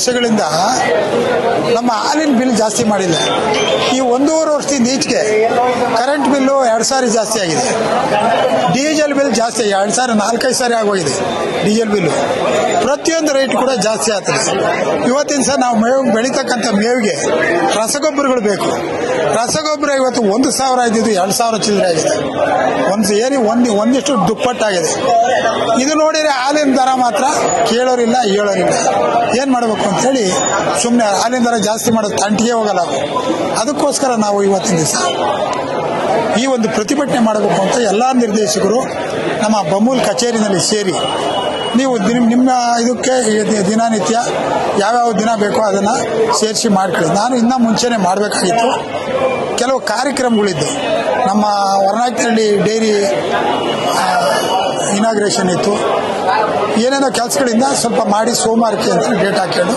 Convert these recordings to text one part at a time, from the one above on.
ವರ್ಷಗಳಿಂದ ನಮ್ಮ ಹಾಲಿನ ಬಿಲ್ ಜಾಸ್ತಿ ಮಾಡಿಲ್ಲ. ಈ 1.5 ವರ್ಷದಿಂದ ಈಚೆಗೆ ಕರೆಂಟ್ ಬಿಲ್ಲು 2,000 ಜಾಸ್ತಿ ಆಗಿದೆ. ಡೀಸೆಲ್ ಬಿಲ್ ಜಾಸ್ತಿ 2,000 4-5 ಸಾರಿ ಆಗೋಗಿದೆ. ಡೀಸೆಲ್ ಬಿಲ್ಲು ಪ್ರತಿಯೊಂದು ರೇಟ್ ಕೂಡ ಜಾಸ್ತಿ ಆಗ್ತದೆ. ಇವತ್ತಿನ ಸಹ ನಾವು ಮೇವು ಬೆಳೀತಕ್ಕಂಥ ಮೇವಿಗೆ ರಸಗೊಬ್ಬರಗಳು ಬೇಕು. ರಸಗೊಬ್ಬರ ಇವತ್ತು 1,000 ಇದ್ದಿದ್ದು 2,000 ಚಿಲ್ಲರೆ ಆಗಿದೆ. ಒಂದಿಷ್ಟು ದುಪ್ಪಟ್ಟಾಗಿದೆ. ಇದು ನೋಡಿದ್ರೆ ಹಾಲಿನ ದರ ಮಾತ್ರ ಕೇಳೋರಿಲ್ಲ ಹೇಳೋರಿಲ್ಲ. ಏನು ಮಾಡಬೇಕು ಅಂತೇಳಿ ಸುಮ್ಮನೆ ಹಾಲಿನ ದರ ಜಾಸ್ತಿ ಮಾಡೋದು ತಂಟಿಗೆ ಹೋಗಲ್ಲ. ಅದಕ್ಕೋಸ್ಕರ ನಾವು ಇವತ್ತಿನ ದಿವಸ ಈ ಒಂದು ಪ್ರತಿಭಟನೆ ಮಾಡಬೇಕು ಅಂತ ಎಲ್ಲ ನಿರ್ದೇಶಕರು ನಮ್ಮ ಬಮೂಲ್ ಕಚೇರಿನಲ್ಲಿ ಸೇರಿ ನೀವು ನಿಮ್ಮ ಇದಕ್ಕೆ ದಿನನಿತ್ಯ ಯಾವ್ಯಾವ ದಿನ ಬೇಕೋ ಅದನ್ನು ಸೇರಿಸಿ ಮಾಡ್ಕೊಳ್ಳಿ. ನಾನು ಇನ್ನೂ ಮುಂಚೆನೇ ಮಾಡಬೇಕಾಗಿತ್ತು. ಕೆಲವು ಕಾರ್ಯಕ್ರಮಗಳಿದ್ದು ನಮ್ಮ ಹೊರನಾಯ್ಕನಹಳ್ಳಿ ಡೈರಿ ಇನಾಗ್ರೇಷನ್ ಇತ್ತು. ಏನೇನೋ ಕೆಲಸಗಳಿಂದ ಸ್ವಲ್ಪ ಮಾಡಿ ಸೋಮವಾರಕ್ಕೆ ಅಂತ ಡೇಟ್ ಹಾಕೊಂಡು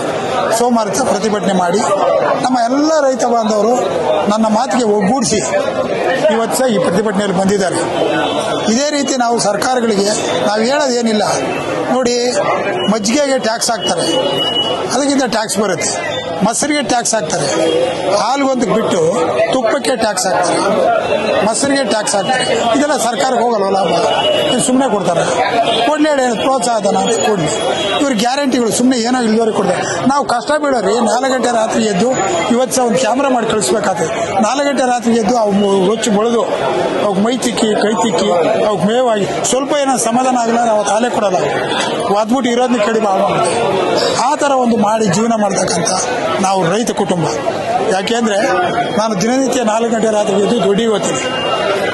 ಸೋಮವಾರ ಪ್ರತಿಭಟನೆ ಮಾಡಿ ನಮ್ಮ ಎಲ್ಲ ರೈತ ಬಾಂಧವರು ನನ್ನ ಮಾತಿಗೆ ಒಗ್ಗೂಡಿಸಿ ಇವತ್ತು ಸಹ ಈ ಪ್ರತಿಭಟನೆಯಲ್ಲಿ ಬಂದಿದ್ದಾರೆ. ಇದೇ ರೀತಿ ನಾವು ಸರ್ಕಾರಗಳಿಗೆ ನಾವು ಹೇಳೋದೇನಿಲ್ಲ. ನೋಡಿ, ಮಜ್ಜಿಗೆಗೆ ಟ್ಯಾಕ್ಸ್ ಹಾಕ್ತಾರೆ, ಅದಕ್ಕಿಂತ ಟ್ಯಾಕ್ಸ್ ಬರುತ್ತೆ. ಮೊಸರಿಗೆ ಟ್ಯಾಕ್ಸ್ ಹಾಕ್ತಾರೆ, ಹಾಲ್ಗೊಂದಕ್ಕೆ ಬಿಟ್ಟು ತುಪ್ಪಕ್ಕೆ ಟ್ಯಾಕ್ಸ್ ಹಾಕ್ತಾರೆ, ಮೊಸರಿಗೆ ಟ್ಯಾಕ್ಸ್ ಹಾಕ್ತಾರೆ. ಇದೆಲ್ಲ ಸರ್ಕಾರಕ್ಕೆ ಹೋಗಲ್ವ ಲಾಭ? ಸುಮ್ಮನೆ ಕೊಡ್ತಾರೆ. ಕೊಡಲಿ ಪ್ರೋತ್ಸಾಹ ಧನ ಅಂತ ಕೊಡಲಿ. ಇವ್ರ ಗ್ಯಾರಂಟಿಗಳು ಸುಮ್ಮನೆ ಏನೋ ಇಲ್ದವ್ರಿಗೆ ಕೊಡ್ತಾರೆ. ನಾವು ಕಷ್ಟ ಬೀಳೋರಿ 4 ಗಂಟೆ ರಾತ್ರಿ ಎದ್ದು ಇವತ್ತು ಸಹ ಒಂದು ಕ್ಯಾಮ್ರಾ ಮಾಡಿ ಕಳಿಸ್ಬೇಕಾಗ್ತದೆ. 4 ಗಂಟೆ ರಾತ್ರಿ ಎದ್ದು ಅವು ರೊಚ್ಚು ಬೆಳೆದು ಅವ್ಕೆ ಮೈ ತಿಕ್ಕಿ ಕೈ ತಿಕ್ಕಿ ಅವ್ಕೆ ಮೇವಾಗಿ ಸ್ವಲ್ಪ ಏನೋ ಸಮಾಧಾನ ಆಗಲಾರ ಅವತ್ತು ಹಾಲೇ ಕೊಡೋಲ್ಲ. ಒದ್ಬಿಟ್ಟು ಇರೋದನ್ನ ಕಡಿಮೆ ಆಗುತ್ತೆ. ಆ ಥರ ಒಂದು ಮಾಡಿ ಜೀವನ ಮಾಡ್ತಕ್ಕಂಥ ನಾವು ರೈತ ಕುಟುಂಬ. ಯಾಕೆಂದರೆ ನಾನು ದಿನನಿತ್ಯ 4 ಗಂಟೆ ರಾತ್ರಿ ಎದ್ದು ದುಡ್ಡಿಗೆ ಹೋಗ್ತೀನಿ,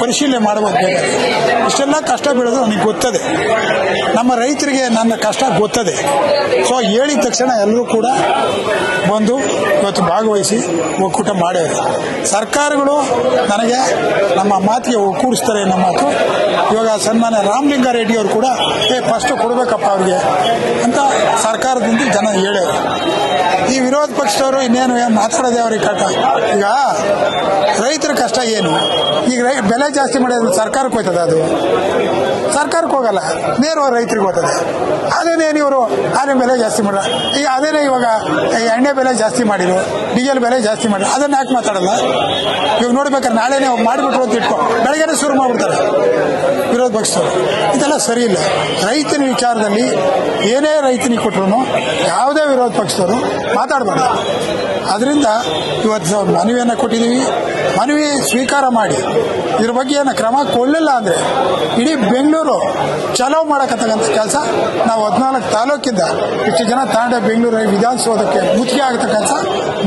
ಪರಿಶೀಲನೆ ಮಾಡಬೇಕು. ಇಷ್ಟೆಲ್ಲ ಕಷ್ಟ ಬೀಳೋದು ನನಗೆ ಗೊತ್ತದೆ. ನಮ್ಮ ರೈತರಿಗೆ ನನ್ನ ಕಷ್ಟ ಗೊತ್ತದೆ. ಸೊ ಹೇಳಿದ ತಕ್ಷಣ ಎಲ್ಲರೂ ಕೂಡ ಬಂದು ಇವತ್ತು ಭಾಗವಹಿಸಿ ಒಕ್ಕೂಟ ಮಾಡ್ಯಾರ. ಸರ್ಕಾರಗಳು ನನಗೆ ನಮ್ಮ ಮಾತಿಗೆ ಒಕ್ಕೂಡಿಸ್ತಾರೆ ಅನ್ನೋ ಮಾತು. ಇವಾಗ ಸನ್ಮಾನ್ಯ ರಾಮಲಿಂಗಾರೆಡ್ಡಿ ಅವರು ಕೂಡ ಫಸ್ಟ್ ಕೊಡಬೇಕಪ್ಪ ಅವ್ರಿಗೆ ಅಂತ ಸರ್ಕಾರದಿಂದ ಜನ ಹೇಳ್ಯಾರ. ಈ ವಿರೋಧ ಪಕ್ಷದವರು ಇನ್ನೇನು ಮಾತಾಡೋದೇ ಅವ್ರಿಗೆ ಕಷ್ಟ. ಈಗ ರೈತರ ಕಷ್ಟ ಏನು? ಈಗ ಬೆಲೆ ಜಾಸ್ತಿ ಮಾಡೋದು ಸರ್ಕಾರಕ್ಕೆ ಹೋಗ್ತದೆ, ಅದು ಸರ್ಕಾರಕ್ಕೆ ಹೋಗಲ್ಲ, ನೇರವಾಗಿ ರೈತರಿಗೆ ಹೋಗ್ತದೆ. ಅದೇನೇನು ಇವರು ಆನೆ ಬೆಲೆ ಜಾಸ್ತಿ ಮಾಡ್ರ, ಈಗ ಅದೇನೇ ಇವಾಗ ಎಣ್ಣೆ ಬೆಲೆ ಜಾಸ್ತಿ ಮಾಡಿದ್ರು, ಡೀಸೆಲ್ ಬೆಲೆ ಜಾಸ್ತಿ ಮಾಡಿದ್ರು, ಅದನ್ನ ಯಾಕೆ ಮಾತಾಡಲ್ಲ? ಇವಾಗ ನೋಡ್ಬೇಕಾದ್ರೆ ನಾಳೆನೇ ಮಾಡಿಬಿಟ್ರು ಅಂತ ಇಟ್ಕೊ ಬೆಳಗ್ಗೆನೇ ಶುರು ಮಾಡ್ಬಿಡ್ತಾರೆ ವಿರೋಧ ಪಕ್ಷದವರು. ಇದೆಲ್ಲ ಸರಿ ಇಲ್ಲ. ರೈತನ ವಿಚಾರದಲ್ಲಿ ಏನೇ ರೈತನಿಗೆ ಕೊಟ್ಟರು ಯಾವುದೇ ವಿರೋಧ ಪಕ್ಷದವರು ಮಾತಾಡಬಾರ್ದು. ಅದರಿಂದ ಇವತ್ತು ಮನವಿಯನ್ನು ಕೊಟ್ಟಿದ್ದೀವಿ. ಮನವಿ ಸ್ವೀಕಾರ ಮಾಡಿ ಇದ್ರ ಬಗ್ಗೆ ಏನೋ ಕ್ರಮ ಕೊಳ್ಳಿಲ್ಲ ಅಂದರೆ ಇಡೀ ಬೆಂಗಳೂರು ಚಲೋ ಮಾಡಕತ್ತಕ್ಕಂಥ ಕೆಲಸ ನಾವು 14 ತಾಲೂಕಿಂದ ಇಷ್ಟು ಜನ ತಾಂಡೆ ಬೆಂಗಳೂರು ವಿಧಾನಸೌಧಕ್ಕೆ ಮುಚ್ಚಿಗೆ ಆಗತಕ್ಕಂಥ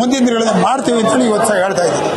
ಮುಂದಿನ ದಿನಗಳಲ್ಲಿ ಮಾಡ್ತೀವಿ ಅಂತೇಳಿ ಇವತ್ತು ಸಹ ಹೇಳ್ತಾ ಇದ್ದೀವಿ.